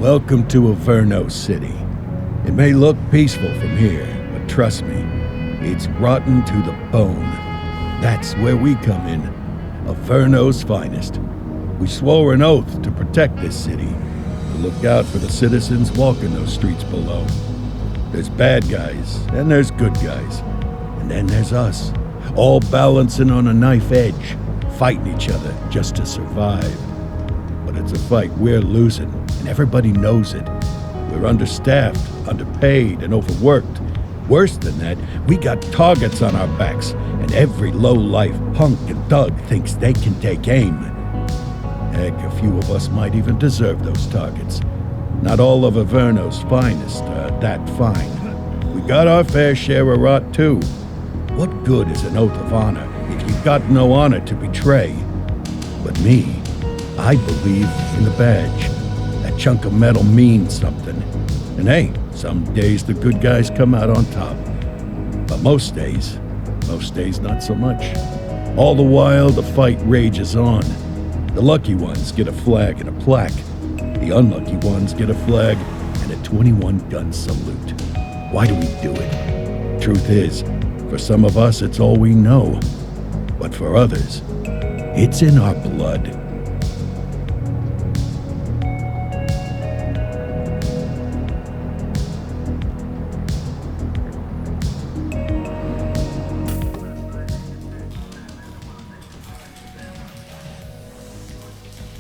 Welcome to Averno City. It may look peaceful from here, but trust me, it's rotten to the bone. That's where we come in. Averno's finest. We swore an oath to protect this city, to look out for the citizens walking those streets below. There's bad guys, and there's good guys. And then there's us, all balancing on a knife edge, fighting each other just to survive. But it's a fight we're losing, and everybody knows it. We're understaffed, underpaid, and overworked. Worse than that, we got targets on our backs, and every low-life punk and thug thinks they can take aim. Heck, a few of us might even deserve those targets. Not all of Averno's finest are that fine. We got our fair share of rot, too. What good is an oath of honor if you've got no honor to betray? But me, I believe in the badge. That chunk of metal means something. And hey, some days the good guys come out on top. But most days not so much. All the while, the fight rages on. The lucky ones get a flag and a plaque. The unlucky ones get a flag and a 21-gun salute. Why do we do it? Truth is, for some of us, it's all we know. But for others, it's in our blood.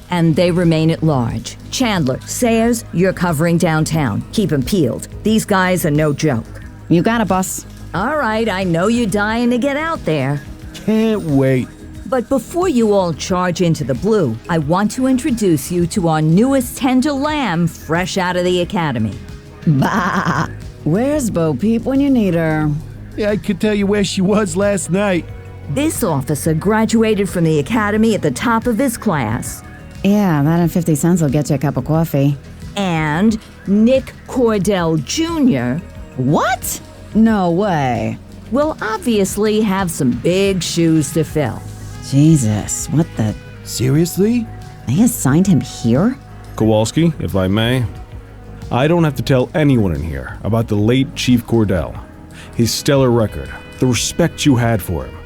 And they remain at large. Chandler, Sayers, you're covering downtown. Keep 'em peeled. These guys are no joke. You got it, boss. All right, I know you're dying to get out there. Can't wait. But before you all charge into the blue, I want to introduce you to our newest tender lamb fresh out of the academy. Bah! Where's Bo Peep when you need her? Yeah, I could tell you where she was last night. This officer graduated from the academy at the top of his class. Yeah, that and 50 cents will get you a cup of coffee. And Nick Cordell Jr. What? No way. will obviously have some big shoes to fill. Jesus, what the... Seriously? They assigned him here? Kowalski, if I may, I don't have to tell anyone in here about the late Chief Cordell, his stellar record, the respect you had for him,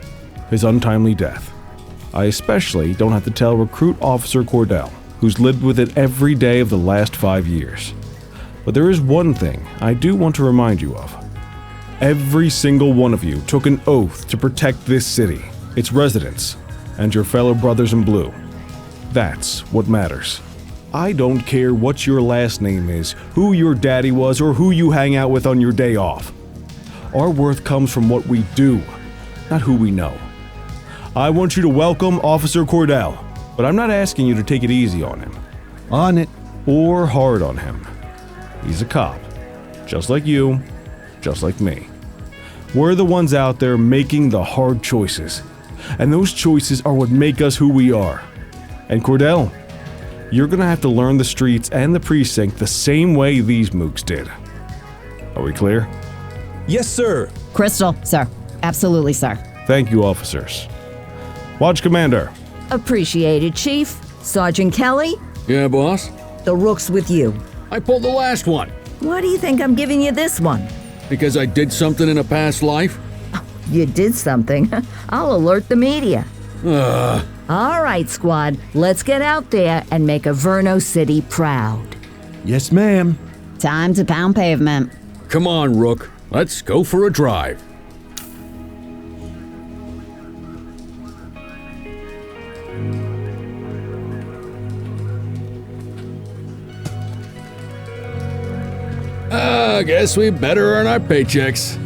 his untimely death. I especially don't have to tell Recruit Officer Cordell, who's lived with it every day of the last 5 years. But there is one thing I do want to remind you of. Every single one of you took an oath to protect this city, its residents, and your fellow brothers in blue. That's what matters. I don't care what your last name is, who your daddy was, or who you hang out with on your day off. Our worth comes from what we do, not who we know. I want you to welcome Officer Cordell, but I'm not asking you to take it easy on him. On it. Or hard on him. He's a cop, just like you, just like me. We're the ones out there making the hard choices, and those choices are what make us who we are. And Cordell, you're gonna have to learn the streets and the precinct the same way these mooks did. Are we clear? Yes, sir. Crystal, sir. Absolutely, sir. Thank you, officers. Watch Commander. Appreciated, Chief. Sergeant Kelly, Yeah, boss? the rook's with you. I pulled the last one. Why do you think I'm giving you this one? Because I did something in a past life? You did something. I'll alert the media. All right, squad. Let's get out there and make Averno City proud. Yes, ma'am. Time to pound pavement. Come on, Rook. Let's go for a drive. I guess we better earn our paychecks.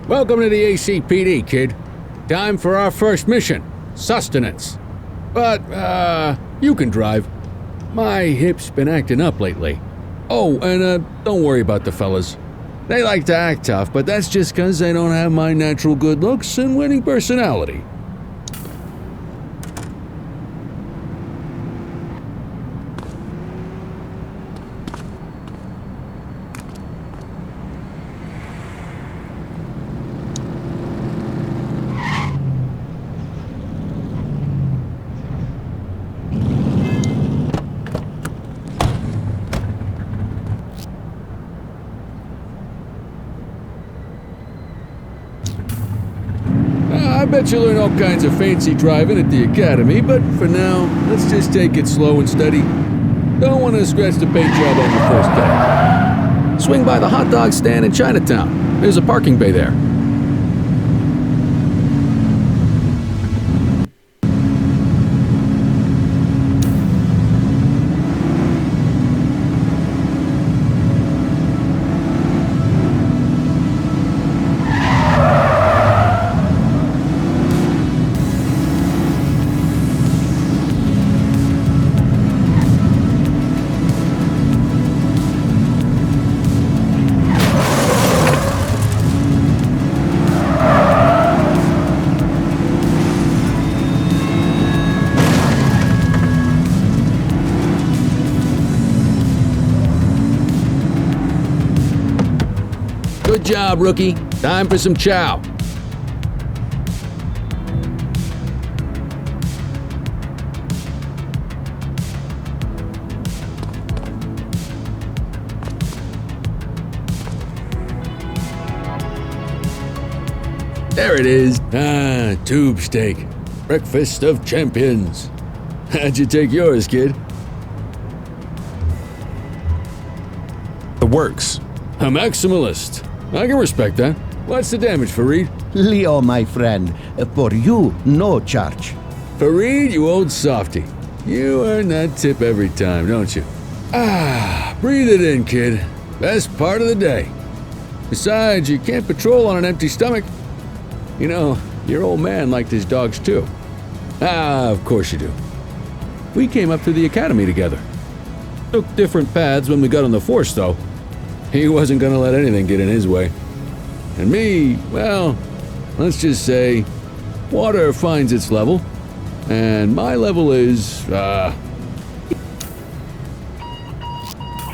Welcome to the ACPD, kid. Time for our first mission, sustenance. But, you can drive. My hip's been acting up lately. Oh, and, don't worry about the fellas. They like to act tough, but that's just 'cause they don't have my natural good looks and winning personality. I bet you'll learn all kinds of fancy driving at the academy, but for now, let's just take it slow and steady. Don't want to scratch the paint job on your first day. Swing by the hot dog stand in Chinatown. There's a parking bay there. Good job, rookie. Time for some chow. There it is. Ah, tube steak. Breakfast of champions. How'd you take yours, kid? The works. A maximalist. I can respect that. What's the damage, Fareed? Leo, my friend, for you, no charge. Fareed, you old softy. You earn that tip every time, don't you? Ah, breathe it in, kid. Best part of the day. Besides, you can't patrol on an empty stomach. You know, your old man liked his dogs too. Ah, of course you do. We came up through the academy together. Took different paths when we got on the force, though. He wasn't gonna let anything get in his way. And me, well, let's just say, water finds its level. And my level is,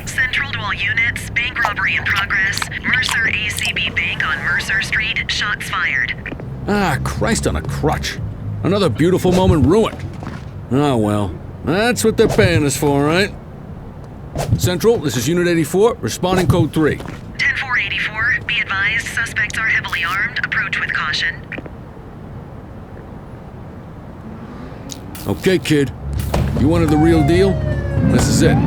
Central to all units, bank robbery in progress. Mercer ACB Bank on Mercer Street, shots fired. ah, Christ on a crutch. Another beautiful moment ruined. Oh well, that's what they're paying us for, right? Central, this is Unit 84, responding code 3. 10-484, be advised, suspects are heavily armed. Approach with caution. Okay, kid. You wanted the real deal? This is it.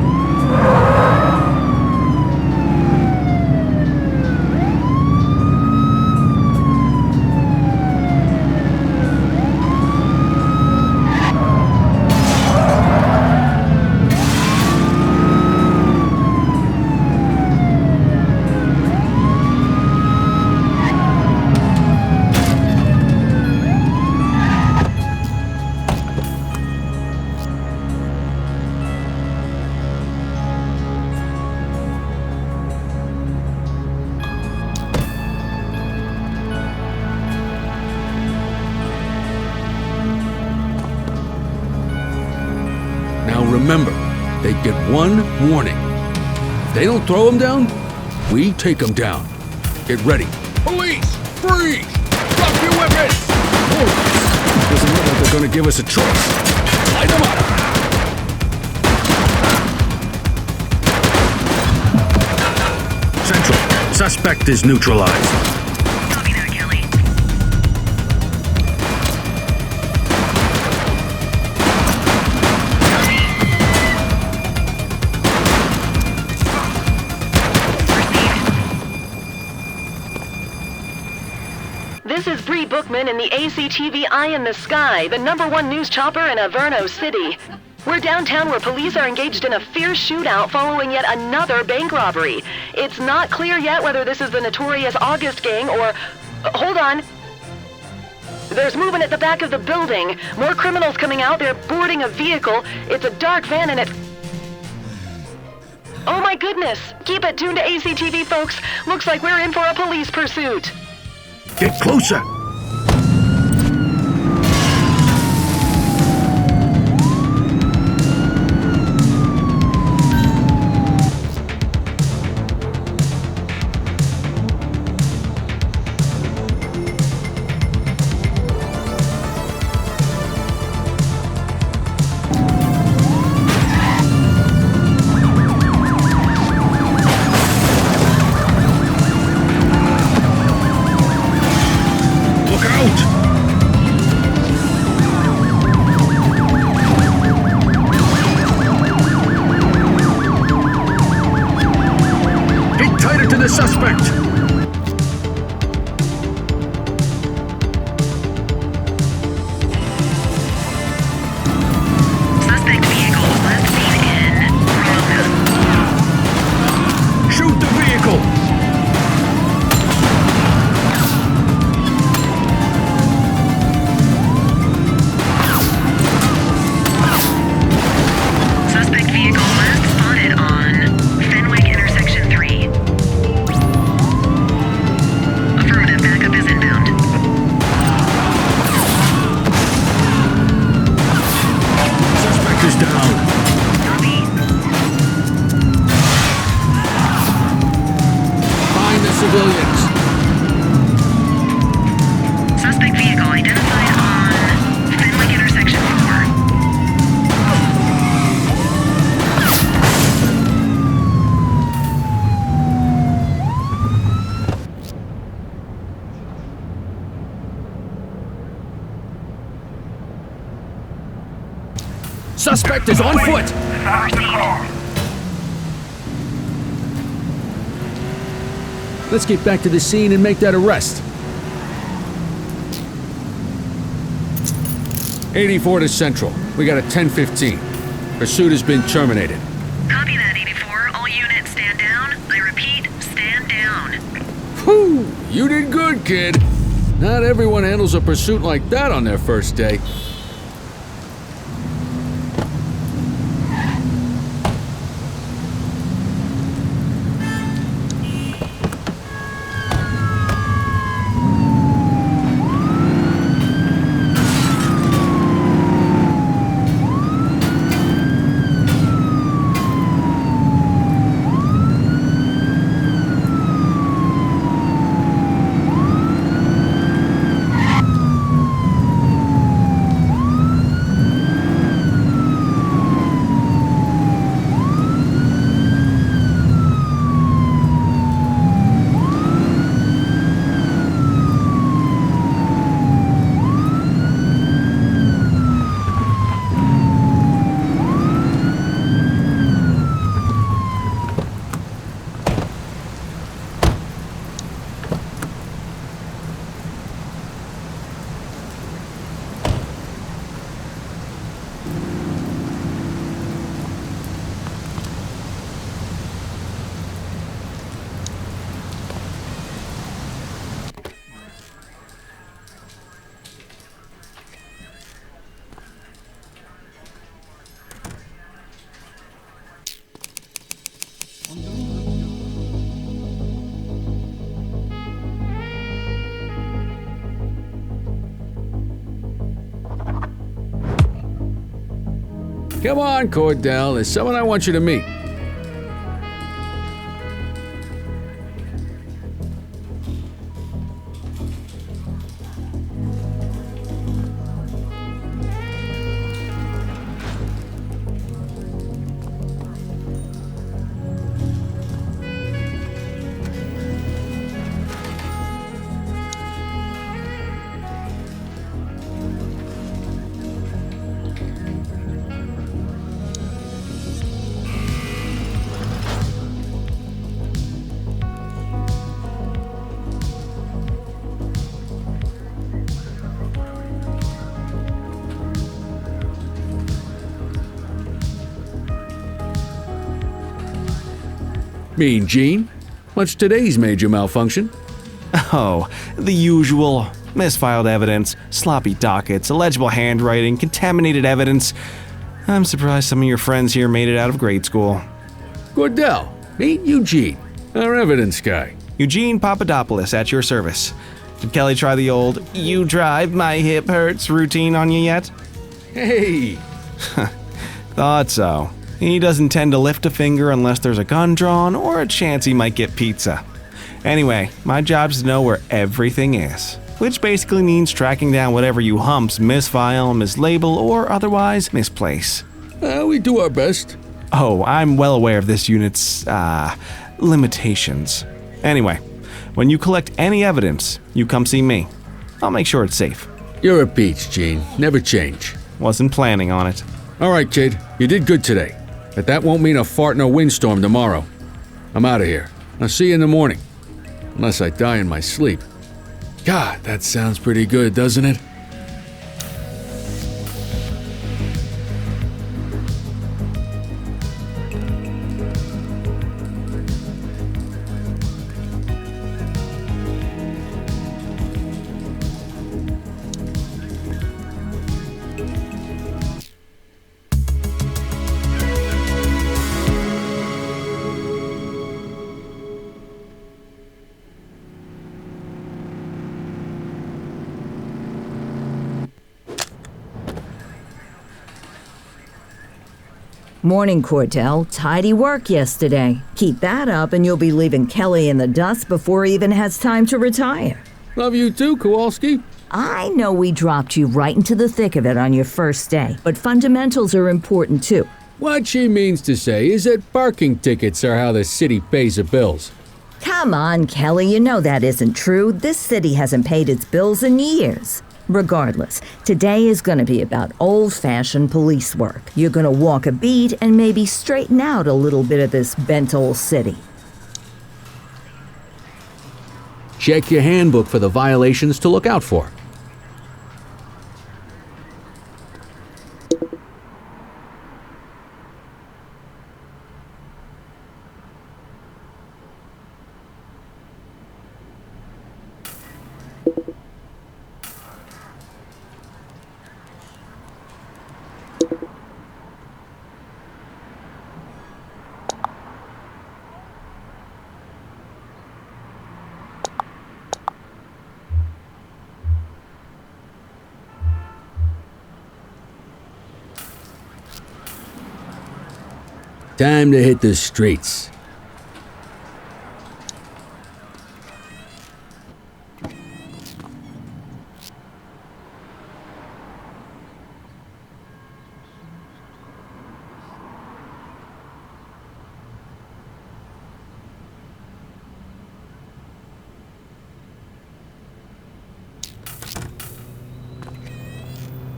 Remember, they get one warning. If they don't throw them down, we take them down. Get ready. Police! Freeze! Drop your weapons! Oh, doesn't look like they're gonna give us a choice. Light them up! Central, suspect is neutralized. Copy that, Kelly. This is Bree Bookman in the ACTV Eye in the Sky, the #1 news chopper in Averno City. We're downtown where police are engaged in a fierce shootout following yet another bank robbery. It's not clear yet whether this is the notorious August gang or... hold on. There's movement at the back of the building. More criminals coming out. They're boarding a vehicle. It's a dark van and it... oh my goodness! Keep it tuned to ACTV, folks. Looks like we're in for a police pursuit. Get closer! suspect! Suspect vehicle last seen in Ramona. Shoot the vehicle! Suspect vehicle last spotted on Fenwick intersection 3. Affirmative, backup is inbound. Suspect is down. Copy. Find the civilians. Suspect vehicle identified on Fenwick intersection 4. Suspect is on foot. Let's get back to the scene and make that arrest. 84 to Central. We got a 10:15. Pursuit has been terminated. Copy that, 84. All units stand down. I repeat, stand down. Whew, you did good, kid. Not everyone handles a pursuit like that on their first day. Come on, Cordell. There's someone I want you to meet. Mean Gene? What's today's major malfunction? Oh, the usual. Misfiled evidence, sloppy dockets, illegible handwriting, contaminated evidence. I'm surprised some of your friends here made it out of grade school. Cordell, meet Eugene, our evidence guy. Eugene Papadopoulos at your service. Did Kelly try the old, "you drive, my hip hurts" routine on you yet? Hey! Thought so. He doesn't tend to lift a finger unless there's a gun drawn or a chance he might get pizza. Anyway, my job's to know where everything is, which basically means tracking down whatever you humps misfile, mislabel, or otherwise misplace. We do our best. Oh, I'm well aware of this unit's, limitations. Anyway, when you collect any evidence, you come see me. I'll make sure it's safe. You're a peach, Gene. Never change. Wasn't planning on it. All right, kid. You did good today. But that won't mean a fart in a windstorm tomorrow. I'm out of here. I'll see you in the morning. unless I die in my sleep. God, that sounds pretty good, doesn't it? Morning, Cordell. Tidy work yesterday. Keep that up and you'll be leaving Kelly in the dust before he even has time to retire. Love you too, Kowalski. I know we dropped you right into the thick of it on your first day, but fundamentals are important too. What she means to say is that parking tickets are how the city pays the bills. Come on, Kelly, you know that isn't true. This city hasn't paid its bills in years. Regardless, today is going to be about old-fashioned police work. You're going to walk a beat and maybe straighten out a little bit of this bent old city. Check your handbook for the violations to look out for. Time to hit the streets.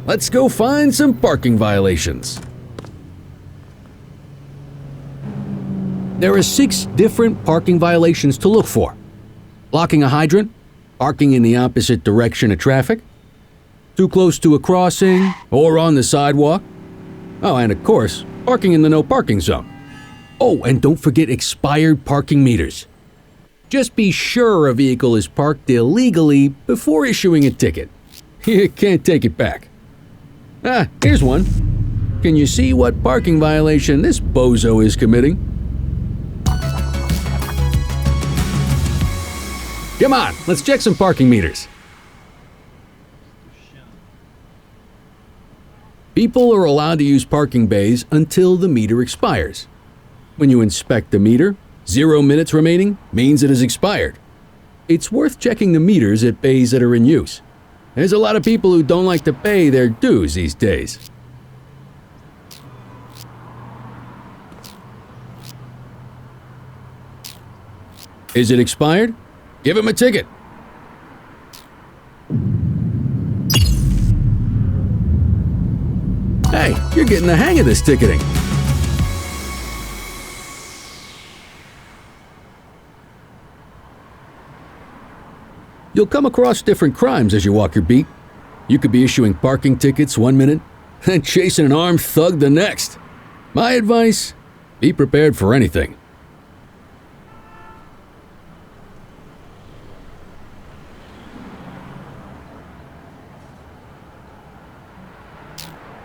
Let's go find some parking violations. There are 6 different parking violations to look for. Blocking a hydrant, parking in the opposite direction of traffic, too close to a crossing or on the sidewalk. Oh, and of course, parking in the no parking zone. Oh, and don't forget expired parking meters. Just be sure a vehicle is parked illegally before issuing a ticket. You can't take it back. Ah, here's one. Can you see what parking violation this bozo is committing? Come on, let's check some parking meters. People are allowed to use parking bays until the meter expires. When you inspect the meter, 0 minutes remaining means it has expired. It's worth checking the meters at bays that are in use. There's a lot of people who don't like to pay their dues these days. Is it expired? Give him a ticket. Hey, you're getting the hang of this ticketing. You'll come across different crimes as you walk your beat. You could be issuing parking tickets 1 minute and chasing an armed thug the next. My advice, be prepared for anything.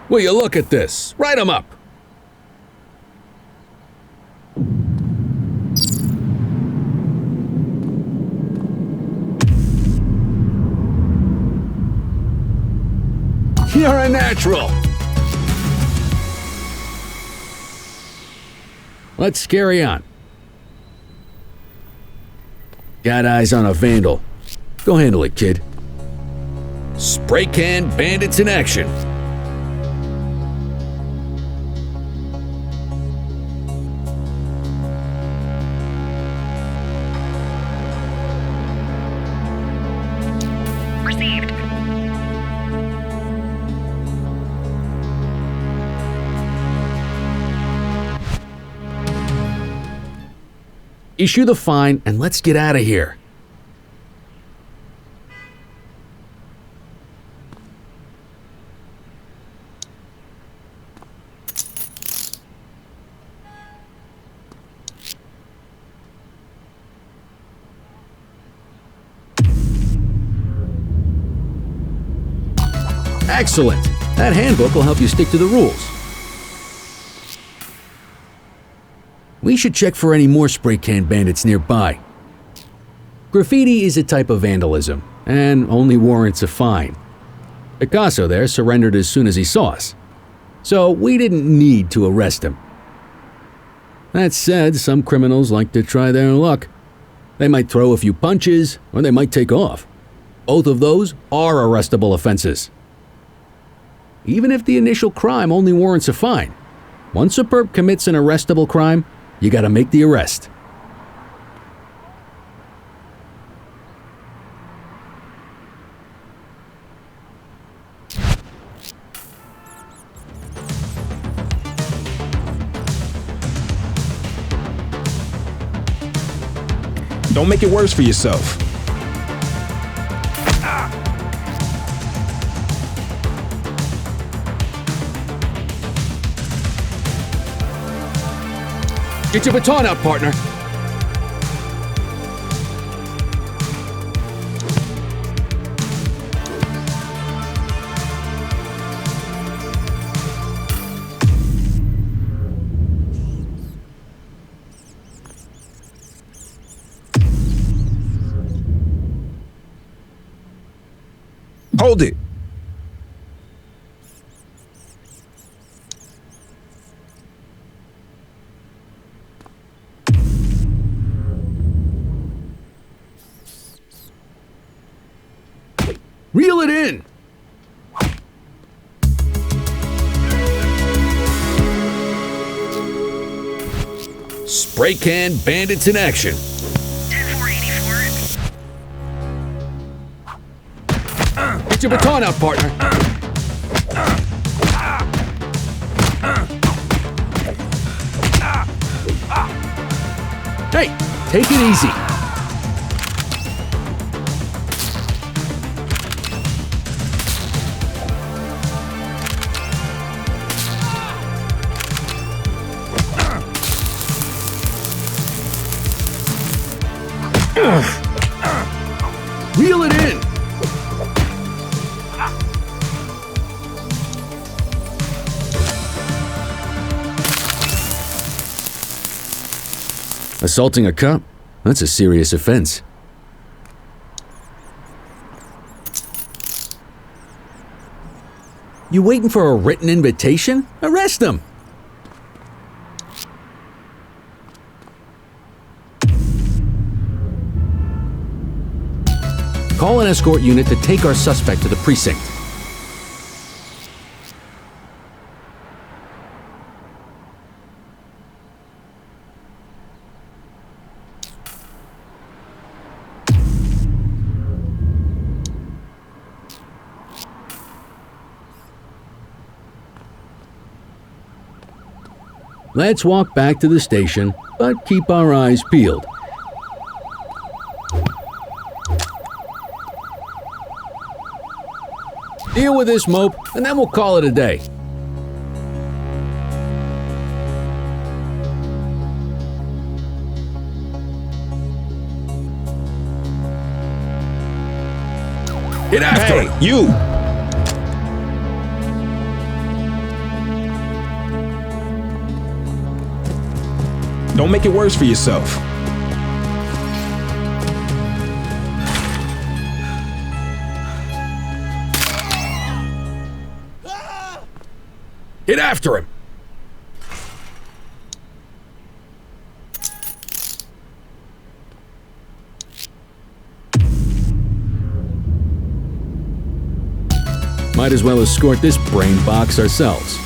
Will you look at this? Write 'em up. You're a natural. Let's carry on. Got eyes on a vandal. Go handle it, kid. Spray can bandits in action. Received. Issue the fine and let's get out of here. Excellent. That handbook will help you stick to the rules. We should check for any more spray can bandits nearby. Graffiti is a type of vandalism and only warrants a fine. Picasso there surrendered as soon as he saw us, so we didn't need to arrest him. That said, some criminals like to try their luck. They might throw a few punches, or they might take off. Both of those are arrestable offenses. Even if the initial crime only warrants a fine, once a perp commits an arrestable crime, you gotta make the arrest. Don't make it worse for yourself. Get your baton out, partner. Hold it. Reel it in. Spray can bandits in action. 10484. Get your baton out, partner. Hey, take it easy. Reel it in. Assaulting a cop? That's a serious offense. You waiting for a written invitation? Arrest him! Call an escort unit to take our suspect to the precinct. Let's walk back to the station, but keep our eyes peeled. Deal with this mope, and then we'll call it a day. Get after it! Hey, you! Don't make it worse for yourself. Get after him! Might as well escort this brain box ourselves.